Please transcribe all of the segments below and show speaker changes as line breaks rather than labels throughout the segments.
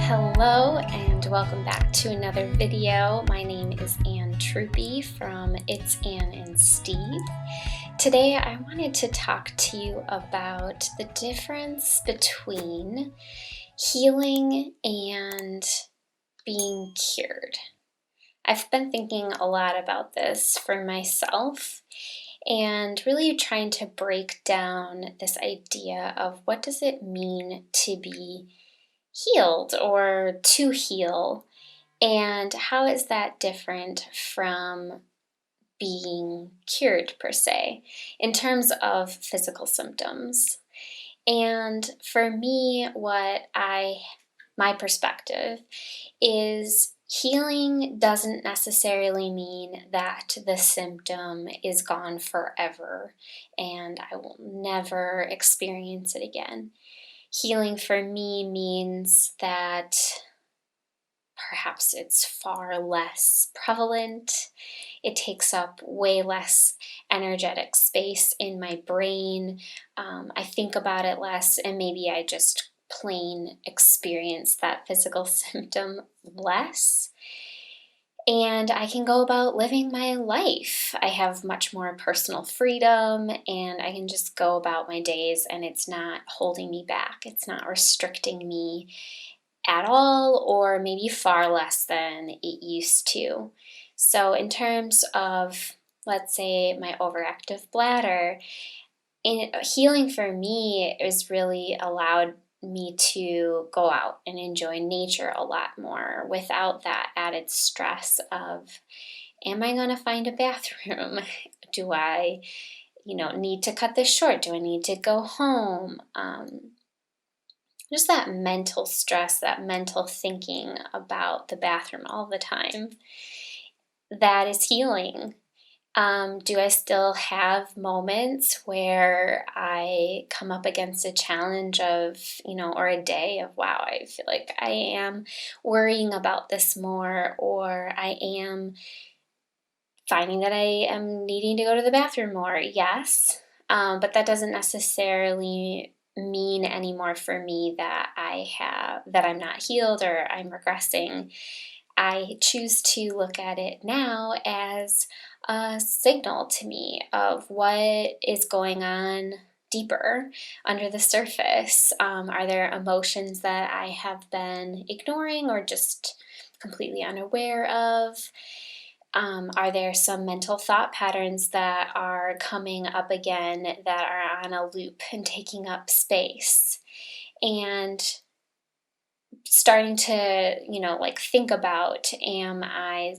Hello and welcome back to another video. My name is Ann Troopy from It's Ann and Steve. Today I wanted to talk to you about the difference between healing and being cured. I've been thinking a lot about this for myself and really trying to break down this idea of what does it mean to be healed or to heal, and how is that different from being cured per se in terms of physical symptoms. And for me, my perspective is healing doesn't necessarily mean that the symptom is gone forever and I will never experience it again. Healing for me means that perhaps it's far less prevalent. It takes up way less energetic space in my brain. I think about it less, and maybe I just plain experience that physical symptom less. And I can go about living my life. I have much more personal freedom, and I can just go about my days, and it's not holding me back. It's not restricting me at all, or maybe far less than it used to. So in terms of, let's say, my overactive bladder, healing for me is really allowed me to go out and enjoy nature a lot more without that added stress of, am I going to find a bathroom? Do I, need to cut this short? Do I need to go home? Just that mental stress, that mental thinking about the bathroom all the time. That is healing. Do I still have moments where I come up against a challenge of, or a day of, wow, I feel like I am worrying about this more, or I am finding that I am needing to go to the bathroom more? Yes. But that doesn't necessarily mean anymore for me that I'm not healed or I'm regressing. I choose to look at it now as a signal to me of what is going on deeper under the surface. Are there emotions that I have been ignoring or just completely unaware of? Are there some mental thought patterns that are coming up again that are on a loop and taking up space? And starting to, think about, am I,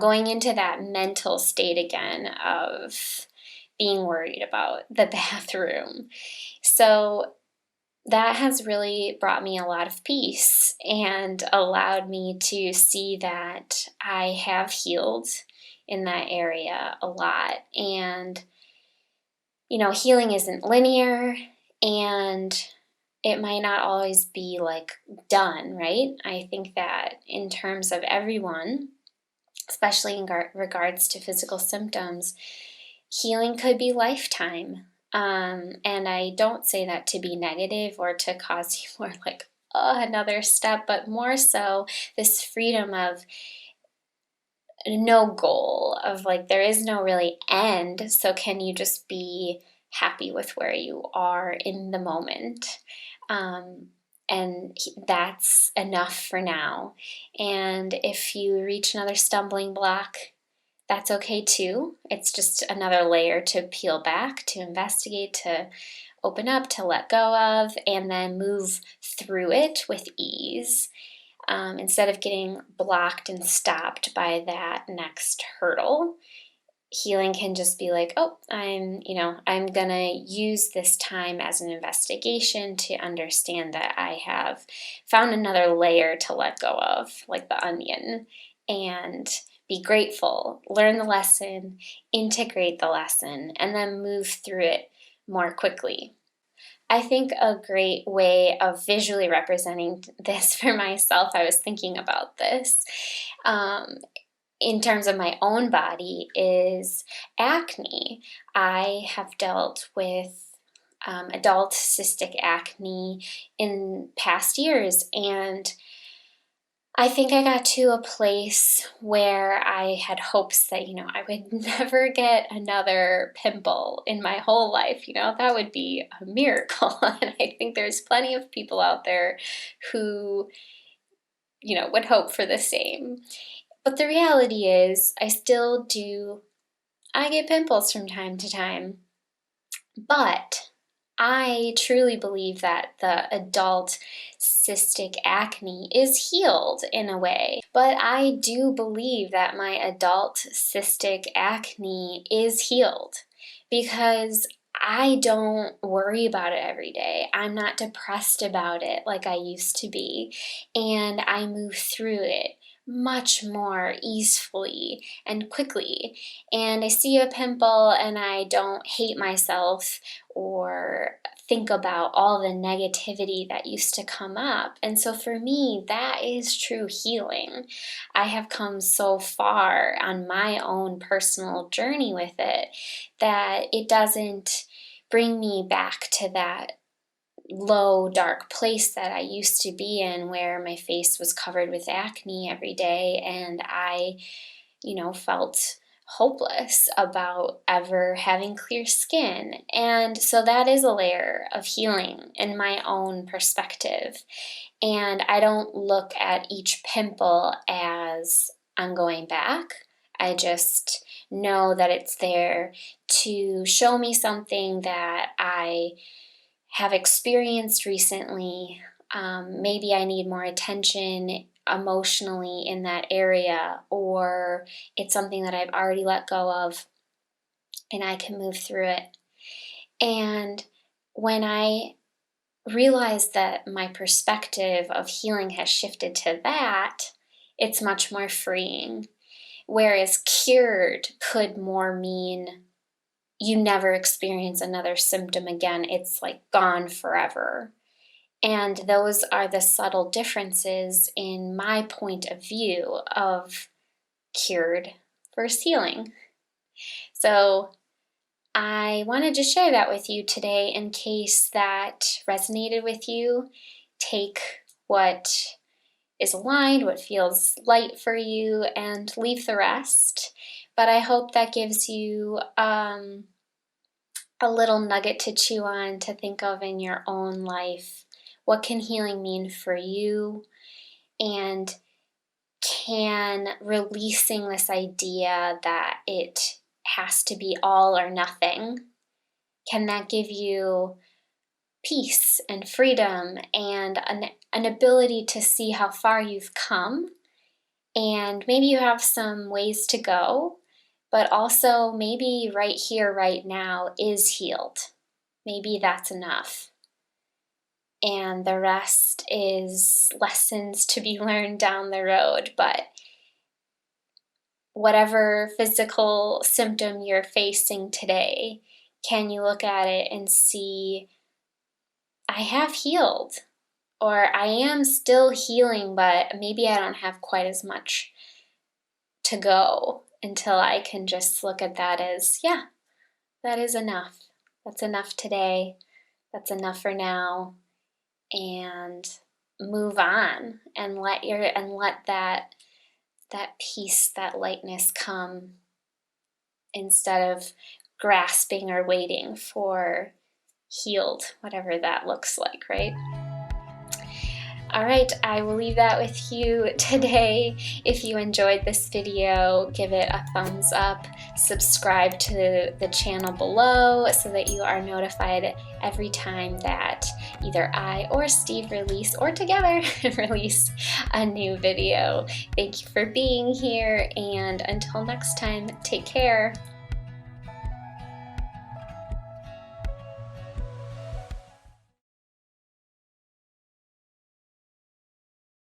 going into that mental state again of being worried about the bathroom. So that has really brought me a lot of peace and allowed me to see that I have healed in that area a lot. And, healing isn't linear, and it might not always be done, right? I think that in terms of everyone, especially in regards to physical symptoms, healing could be lifetime. And I don't say that to be negative or to cause you more another step, but more so this freedom of no goal, of there is no really end. So can you just be happy with where you are in the moment? And that's enough for now. And if you reach another stumbling block, that's okay too. It's just another layer to peel back, to investigate, to open up, to let go of, and then move through it with ease, instead of getting blocked and stopped by that next hurdle. Healing can just be I'm gonna use this time as an investigation to understand that I have found another layer to let go of, like the onion, and be grateful, learn the lesson, integrate the lesson, and then move through it more quickly. I think a great way of visually representing this for myself, I was thinking about this, in terms of my own body, is acne. I have dealt with adult cystic acne in past years, and I think I got to a place where I had hopes that, I would never get another pimple in my whole life. That would be a miracle. And I think there's plenty of people out there who, would hope for the same. But the reality is, I get pimples from time to time. But I truly believe that the adult cystic acne is healed in a way. But I do believe that my adult cystic acne is healed because I don't worry about it every day. I'm not depressed about it like I used to be, and I move through it much more easily and quickly. And I see a pimple and I don't hate myself or think about all the negativity that used to come up. And so for me, that is true healing. I have come so far on my own personal journey with it that it doesn't bring me back to that low, dark place that I used to be in, where my face was covered with acne every day and I, felt hopeless about ever having clear skin. And so that is a layer of healing in my own perspective. And I don't look at each pimple as I'm going back. I just know that it's there to show me something that I have experienced recently. Maybe I need more attention emotionally in that area, or it's something that I've already let go of and I can move through it. And when I realize that my perspective of healing has shifted to that, it's much more freeing. Whereas cured could more mean you never experience another symptom again. It's like gone forever. And those are the subtle differences in my point of view of cured versus healing. So I wanted to share that with you today in case that resonated with you. Take what is aligned, what feels light for you, and leave the rest. But I hope that gives you a little nugget to chew on, to think of in your own life. What can healing mean for you? And can releasing this idea that it has to be all or nothing, can that give you peace and freedom and an ability to see how far you've come? And maybe you have some ways to go, but also maybe right here, right now is healed. Maybe that's enough. And the rest is lessons to be learned down the road. But whatever physical symptom you're facing today, can you look at it and see, I have healed, or I am still healing, but maybe I don't have quite as much to go, until I can just look at that as, yeah, that is enough. That's enough today. That's enough for now. And move on and let that peace, that lightness come, instead of grasping or waiting for healed, whatever that looks like, right? All right, I will leave that with you today. If you enjoyed this video, give it a thumbs up, subscribe to the channel below so that you are notified every time that either I or Steve release, or together release, a new video. Thank you for being here, and until next time, take care.